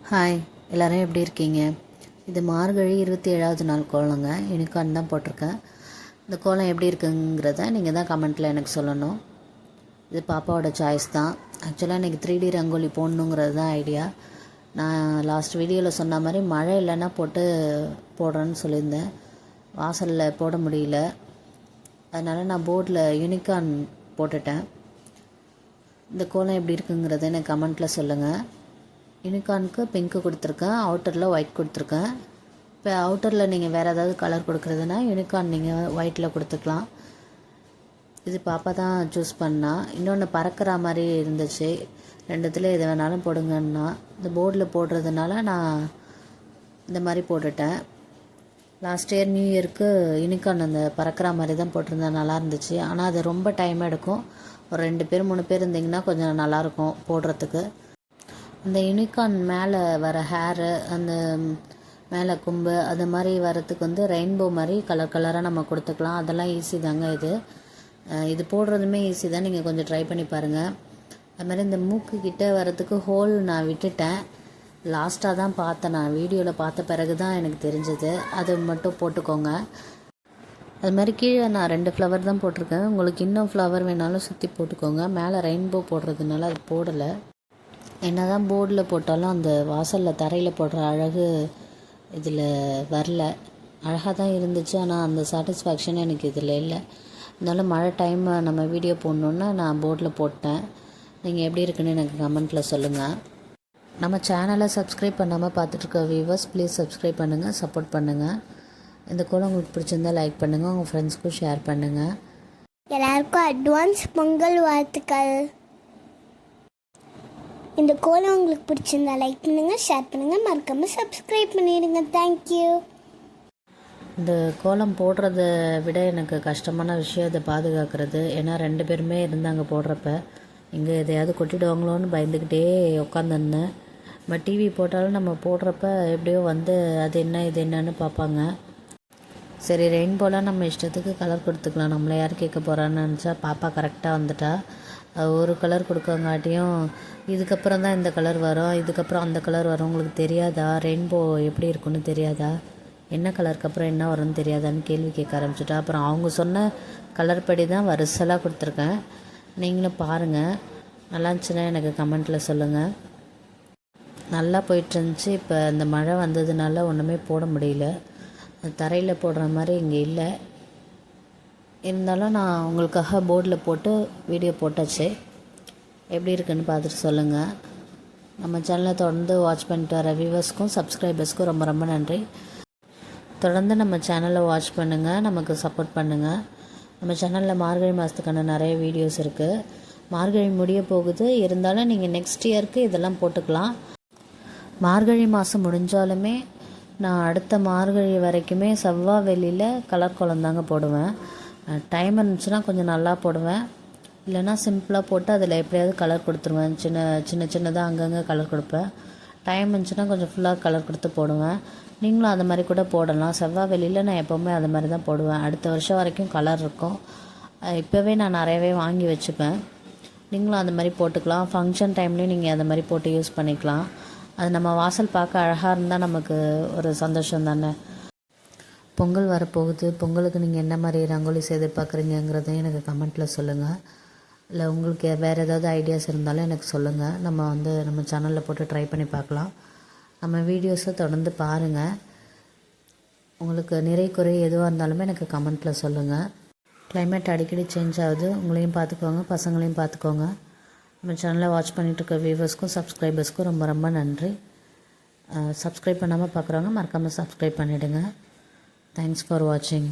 Hi, எல்லோரும் எப்படி இருக்கீங்க? இது மார்கழி 27வது நாள் கோலங்க. யூனிகார்ன் தான் போட்டிருக்கேன். இந்த கோலம் எப்படி இருக்குங்கிறத நீங்கள் தான் கமெண்ட்டில் எனக்கு சொல்லணும். இது பாப்பாவோட சாய்ஸ் தான். ஆக்சுவலாக எனக்கு 3D ரங்கோலி போடணுங்கிறது தான் ஐடியா. நான் லாஸ்ட் வீடியோவில் சொன்ன மாதிரி மழை இல்லைன்னா போடுறேன்னு சொல்லியிருந்தேன். வாசலில் போட முடியல. அதனால் நான் போர்டில் யூனிகார்ன் போட்டுட்டேன். இந்த கோலம் எப்படி இருக்குங்கிறத எனக்கு கமெண்ட்டில் சொல்லுங்கள். யூனிகார்னுக்கு பிங்க்கு கொடுத்துருக்கேன், அவுட்டரில் ஒயிட் கொடுத்துருக்கேன். இப்போ அவுட்டரில் நீங்கள் வேறு ஏதாவது கலர் கொடுக்குறதுனா யூனிகார்ன் நீங்கள் ஒயிட்டில் கொடுத்துக்கலாம். இது பாப்பா தான் சூஸ் பண்ணா. இன்னொன்று பறக்கிற மாதிரி இருந்துச்சு. ரெண்டுத்தில் எது வேணாலும் போடுங்கன்னா, இந்த போர்டில் போடுறதுனால நான் இந்த மாதிரி போட்டுட்டேன். லாஸ்ட் இயர் நியூ இயருக்கு யூனிகார்ன் அந்த பறக்கிற மாதிரி தான் போட்டிருந்தேன், நல்லா இருந்துச்சு. ஆனால் அது ரொம்ப டைம் எடுக்கும். ஒரு 2 பேர் 3 பேர் இருந்திங்கன்னா கொஞ்சம் நல்லாயிருக்கும் போடுறதுக்கு. அந்த யூனிகார்ன் மேலே வர ஹேரு, அந்த மேலே கொம்பு, அது மாதிரி வரத்துக்கு வந்து ரெயின்போ மாதிரி கலர் கலராக நம்ம கொடுத்துக்கலாம். அதெல்லாம் ஈஸி தாங்க. இது போடுறதுமே ஈஸி தான். நீங்கள் கொஞ்சம் ட்ரை பண்ணி பாருங்கள். அது மாதிரி இந்த மூக்கு கிட்டே வரத்துக்கு ஹோல் நான் விட்டுட்டேன். லாஸ்ட்டாக தான் பார்த்தேன், நான் வீடியோவில் பார்த்த பிறகு தான் எனக்கு தெரிஞ்சது. அது மட்டும் போட்டுக்கோங்க. அது மாதிரி கீழே நான் 2 ஃப்ளவர் தான் போட்டிருக்கேன். உங்களுக்கு இன்னும் ஃப்ளவர் வேணாலும் சுற்றி போட்டுக்கோங்க. மேலே ரெயின்போ போடுறதுனால அது போடலை. என்ன தான் போர்டில் போட்டாலும் அந்த வாசலில் தரையில் போடுற அழகு இதில் வரல. அழகாக தான் இருந்துச்சு, ஆனால் அந்த சாட்டிஸ்ஃபேக்ஷன் எனக்கு இதில் இல்லை. அதனால் மழை டைம் நம்ம வீடியோ போடணுன்னா நான் போர்டில் போட்டேன். நீங்கள் எப்படி இருக்குன்னு எனக்கு கமெண்ட்டில் சொல்லுங்கள். நம்ம சேனலை சப்ஸ்கிரைப் பண்ணாமல் பார்த்துட்ருக்க வியூவர்ஸ் ப்ளீஸ் சப்ஸ்கிரைப் பண்ணுங்கள், சப்போர்ட் பண்ணுங்கள். இந்த கோலம் உங்களுக்கு பிடிச்சிருந்தால் லைக் பண்ணுங்கள், உங்கள் ஃப்ரெண்ட்ஸ்க்கும் ஷேர் பண்ணுங்கள். எல்லாருக்கும் அட்வான்ஸ் பொங்கல் வாழ்த்துக்கள். இந்த கோலம் உங்களுக்கு பிடிச்சிருந்தா லைக் பண்ணுங்கள், ஷேர் பண்ணுங்கள், மறக்காமல் சப்ஸ்கிரைப் பண்ணிடுங்க. தேங்க்யூ. இந்த கோலம் போடுறத விட எனக்கு கஷ்டமான விஷயம் இதை பாதுகாக்கிறது. ஏன்னா 2 பேருமே இருந்தாங்க போடுறப்ப. இங்கே எதையாவது கொட்டிடுவாங்களோன்னு பயந்துக்கிட்டே உட்காந்துருந்தேன். நம்ம டிவி போட்டாலும் நம்ம போடுறப்ப எப்படியோ வந்து அது என்ன இது என்னன்னு பார்ப்பாங்க. சரி, ரெயின்போலாம் நம்ம இஷ்டத்துக்கு கலர் கொடுத்துக்கலாம், நம்மளை யார் கேட்க போகிறான்னு நினச்சா பாப்பா கரெக்டாக வந்துட்டா. ஒரு கலர் கொடுக்கங்காட்டியும் இதுக்கப்புறம் தான் இந்த கலர் வரும், இதுக்கப்புறம் அந்த கலர் வரும். உங்களுக்கு தெரியாதா ரெயின்போ எப்படி இருக்குன்னு தெரியாதா, என்ன கலருக்கு அப்புறம் என்ன வரும்னு தெரியாதான்னு கேள்வி கேட்க ஆரம்பிச்சிட்டா. அப்புறம் அவங்க சொன்ன கலர் படி தான் வரிசலாக கொடுத்துருக்கேன். நீங்களும் பாருங்கள். நல்லா இருந்துச்சுன்னா எனக்கு கமெண்ட்டில் சொல்லுங்கள். நல்லா போயிட்டுருந்துச்சு. இப்போ இந்த மழை வந்ததுனால ஒன்றுமே போட முடியல. தரையில் போடுற மாதிரி இங்கே இல்லை. இருந்தாலும் நான் உங்களுக்காக போர்டில் போட்டு வீடியோ போட்டாச்சு. எப்படி இருக்குன்னு பார்த்துட்டு சொல்லுங்கள். நம்ம சேனலை தொடர்ந்து வாட்ச் பண்ணிட்டு வர வியூவர்ஸ்க்கும் சப்ஸ்கிரைபர்ஸ்க்கும் ரொம்ப ரொம்ப நன்றி. தொடர்ந்து நம்ம சேனலை வாட்ச் பண்ணுங்கள், நமக்கு சப்போர்ட் பண்ணுங்கள். நம்ம சேனலில் மார்கழி மாதத்துக்கான நிறைய வீடியோஸ் இருக்குது. மார்கழி முடிய போகுது, இருந்தாலும் நீங்கள் நெக்ஸ்ட் இயருக்கு இதெல்லாம் போட்டுக்கலாம். மார்கழி மாதம் முடிஞ்சாலுமே நான் அடுத்த மார்கழி வரைக்குமே செவ்வாய் வெள்ளியில் கலர் கோலம் தாங்க போடுவேன். டைம் இருந்துச்சுன்னா கொஞ்சம் நல்லா போடுவேன், இல்லைனா சிம்பிளாக போட்டு அதில் எப்படியாவது கலர் கொடுத்துருவேன். சின்னதாக அங்கங்கே கலர் கொடுப்பேன். டைம் இருந்துச்சுன்னா கொஞ்சம் ஃபுல்லாக கலர் கொடுத்து போடுவேன். நீங்களும் அது மாதிரி கூட போடலாம். செவ்வாய் வெளியில் நான் எப்போவுமே அது மாதிரி தான் போடுவேன். அடுத்த வருஷம் வரைக்கும் கலர் இருக்கும். இப்போவே நான் நிறையவே வாங்கி வச்சுப்பேன். நீங்களும் அந்த மாதிரி போட்டுக்கலாம். ஃபங்க்ஷன் டைம்லேயும் நீங்கள் அந்த மாதிரி போட்டு யூஸ் பண்ணிக்கலாம். அது நம்ம வாசல் பார்க்க அழகாக இருந்தால் நமக்கு ஒரு சந்தோஷம் தானே. பொங்கல் வரப்போகுது. பொங்கலுக்கு நீங்கள் என்ன மாதிரி ரங்கோலி எதிர்பார்க்குறீங்கிறதையும் எனக்கு கமெண்ட்டில் சொல்லுங்கள். இல்லை உங்களுக்கு வேறு ஏதாவது ஐடியாஸ் இருந்தாலும் எனக்கு சொல்லுங்கள். நம்ம சேனலில் போட்டு ட்ரை பண்ணி பார்க்கலாம். நம்ம வீடியோஸை தொடர்ந்து பாருங்கள். உங்களுக்கு நிறை குறை எதுவாக இருந்தாலுமே எனக்கு கமெண்ட்டில் சொல்லுங்கள். கிளைமேட் அடிக்கடி சேஞ்ச் ஆகுது, உங்களையும் பார்த்துக்கோங்க, பசங்களையும் பார்த்துக்கோங்க. நம்ம சேனலை வாட்ச் பண்ணிகிட்டு இருக்க வியூவர்ஸ்க்கும் சப்ஸ்கிரைபர்ஸ்க்கும் ரொம்ப ரொம்ப நன்றி. சப்ஸ்கிரைப் பண்ணாமல் பார்க்குறவங்க மறக்காமல் சப்ஸ்கிரைப் பண்ணிவிடுங்க. Thanks for watching.